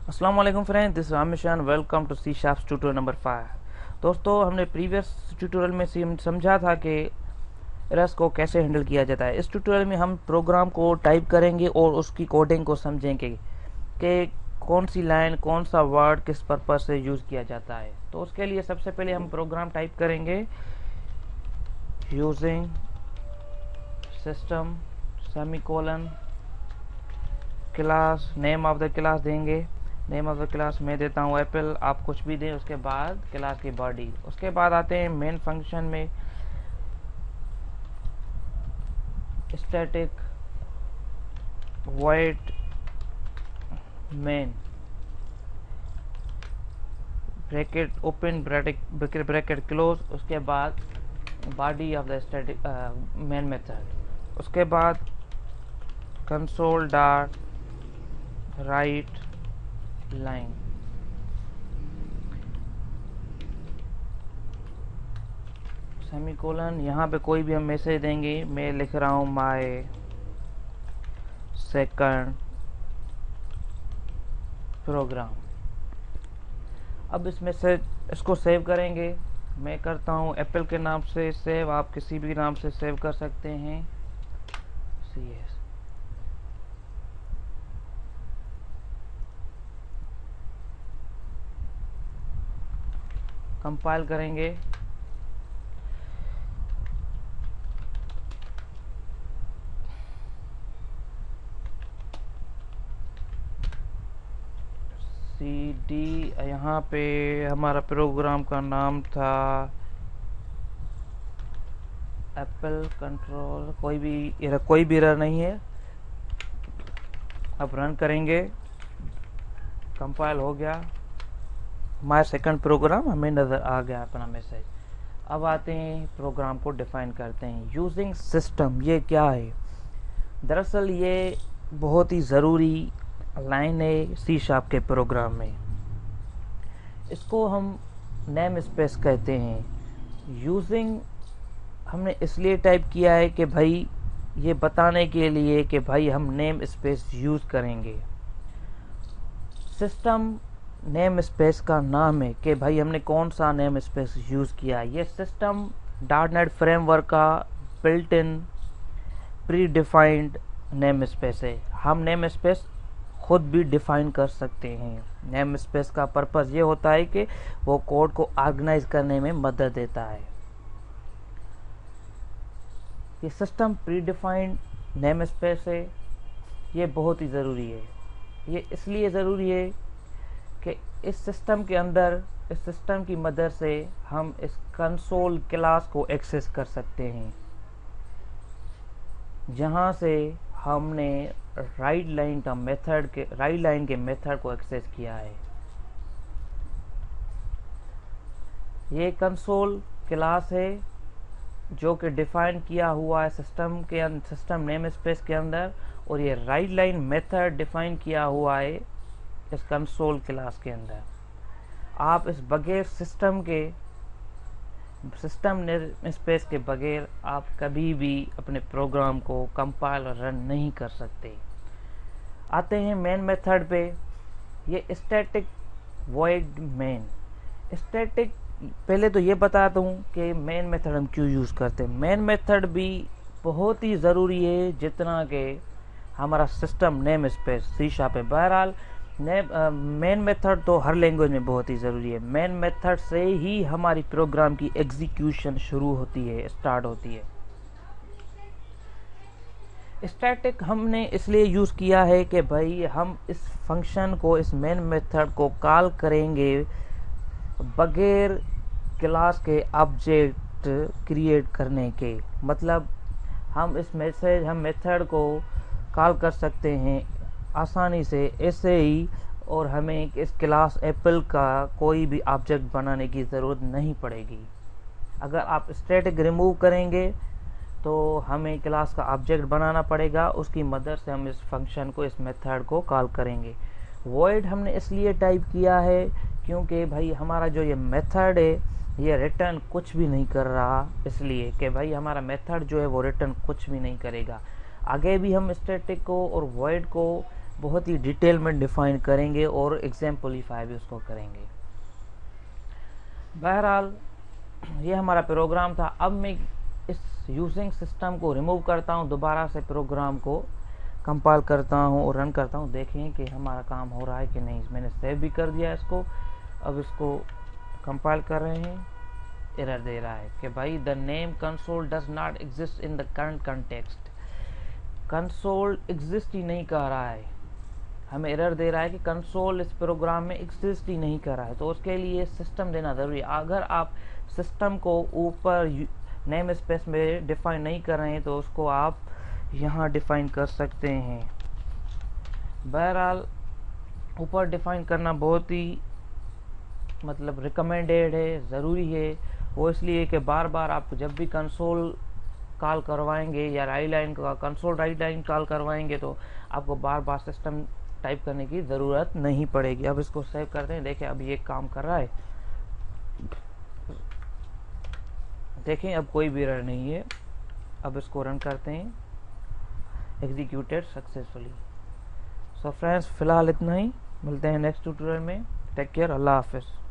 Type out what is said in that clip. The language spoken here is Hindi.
अस्सलाम वालेकुम friends, this Rameshan. Welcome to C sharp's tutorial number 5। दोस्तों, हमने प्रीवियस ट्यूटोरियल में समझा था कि एरर्स को कैसे हैंडल किया जाता है। इस ट्यूटोरियल में हम प्रोग्राम को टाइप करेंगे और उसकी कोडिंग को समझेंगे कि कौन सी लाइन, कौन सा वर्ड किस पर्पज से यूज़ किया जाता है। तो उसके लिए सबसे पहले हम प्रोग्राम टाइप करेंगे using system semicolon class. Name of the class देंगे। नेम ऑफ द क्लास मैं देता हूँ एप्पल, आप कुछ भी दें। उसके बाद क्लास की बॉडी। उसके बाद आते हैं मेन फंक्शन में static void main bracket open bracket close. उसके बाद body of the static main method. उसके बाद console dot right line. Semicolon, यहाँ पे कोई भी हम मैसेज देंगे। मैं लिख रहा हूँ माय सेकंड प्रोग्राम। अब इस मैसेज इसको सेव करेंगे। मैं करता हूँ एप्पल के नाम से सेव, आप किसी भी नाम से सेव कर सकते हैं। CS कंपाइल करेंगे। CD, यहाँ पे हमारा प्रोग्राम का नाम था एप्पल कंट्रोल। कोई भी एरर नहीं है। अब रन करेंगे। कंपाइल हो गया। माय सेकंड प्रोग्राम हमें नज़र आ गया अपना मैसेज। अब आते हैं प्रोग्राम को डिफाइन करते हैं। यूजिंग सिस्टम ये क्या है? दरअसल ये बहुत ही ज़रूरी लाइन है सी शार्प के प्रोग्राम में। इसको हम नेम स्पेस कहते हैं। यूजिंग हमने इसलिए टाइप किया है कि भाई ये बताने के लिए कि भाई हम नेम स्पेस यूज़ करेंगे। सिस्टम नेम स्पेस का नाम है कि भाई हमने कौन सा नेम स्पेस यूज़ किया है। ये सिस्टम .NET फ्रेमवर्क का built in pre defined name space है। हम नेम स्पेस खुद भी डिफाइन कर सकते हैं। नेम स्पेस का पर्पस ये होता है कि वो कोड को ऑर्गेनाइज करने में मदद देता है। ये system pre defined name space है, ये बहुत ही ज़रूरी है। ये इसलिए ज़रूरी है कि इस सिस्टम के अंदर, इस सिस्टम की मदद से हम इस कंसोल क्लास को एक्सेस कर सकते हैं, जहाँ से हमने राइट लाइन के मेथड को एक्सेस किया है। ये कंसोल क्लास है जो कि डिफाइन किया हुआ है सिस्टम नेम स्पेस के अंदर, और ये राइट लाइन मेथड डिफाइन किया हुआ है इस कंसोल क्लास के अंदर। आप इस बगैर सिस्टम नेम स्पेस के बगैर आप कभी भी अपने प्रोग्राम को कंपाइल और रन नहीं कर सकते। आते हैं मेन मेथड पे। ये स्टैटिक वॉइड मेन। स्टैटिक, पहले तो ये बताता हूँ कि मेन मेथड हम क्यों यूज़ करते हैं। मेन मेथड भी बहुत ही ज़रूरी है जितना कि हमारा system name space C sharp है। बहरहाल मेन मेथड तो हर लैंग्वेज में बहुत ही ज़रूरी है। मेन मेथड से ही हमारी प्रोग्राम की एग्जीक्यूशन शुरू होती है, स्टार्ट होती है। स्टैटिक हमने इसलिए यूज़ किया है कि भाई हम इस फंक्शन को, इस मेन मेथड को कॉल करेंगे बगैर क्लास के ऑब्जेक्ट क्रिएट करने के। मतलब हम मेथड को कॉल कर सकते हैं आसानी से ऐसे ही, और हमें इस क्लास एप्पल का कोई भी ऑब्जेक्ट बनाने की ज़रूरत नहीं पड़ेगी। अगर आप स्टैटिक रिमूव करेंगे तो हमें क्लास का ऑब्जेक्ट बनाना पड़ेगा, उसकी मदद से हम इस फंक्शन को, इस मेथड को कॉल करेंगे। वॉइड हमने इसलिए टाइप किया है क्योंकि भाई हमारा जो ये मेथड है ये रिटर्न कुछ भी नहीं कर रहा, इसलिए कि भाई हमारा मेथड जो है वो रिटर्न कुछ भी नहीं करेगा। आगे भी हम स्टैटिक को और वॉइड को बहुत ही डिटेल में डिफाइन करेंगे और एग्जाम्पलीफाई भी उसको करेंगे। बहरहाल ये हमारा प्रोग्राम था। अब मैं इस यूजिंग सिस्टम को रिमूव करता हूँ, दोबारा से प्रोग्राम को कंपाइल करता हूँ और रन करता हूँ। देखें कि हमारा काम हो रहा है कि नहीं। मैंने सेव भी कर दिया इसको। अब इसको कंपाइल कर रहे हैं, एरर दे रहा है कि भाई the name console does not exist in the current context. Console exist ही नहीं कर रहा है, हमें एरर दे रहा है कि कंसोल इस प्रोग्राम में एग्जिस्ट ही नहीं कर रहा है। तो उसके लिए सिस्टम देना ज़रूरी है। अगर आप सिस्टम को ऊपर नेम स्पेस में डिफाइन नहीं कर रहे हैं तो उसको आप यहाँ डिफाइन कर सकते हैं। बहरहाल ऊपर डिफाइन करना बहुत ही मतलब रिकमेंडेड है, ज़रूरी है। वो इसलिए कि बार बार आप जब भी कंसोल कॉल करवाएंगे या राइट लाइन का कंसोल राइट लाइन कॉल करवाएंगे तो आपको बार बार सिस्टम टाइप करने की ज़रूरत नहीं पड़ेगी। अब इसको सेव करते हैं। देखें अब ये काम कर रहा है। देखें अब कोई भी एरर नहीं है। अब इसको रन करते हैं। Executed successfully. सो फ्रेंड्स, फ़िलहाल इतना ही। मिलते हैं नेक्स्ट ट्यूटोरियल में। Take care. अल्लाह हाफिज़।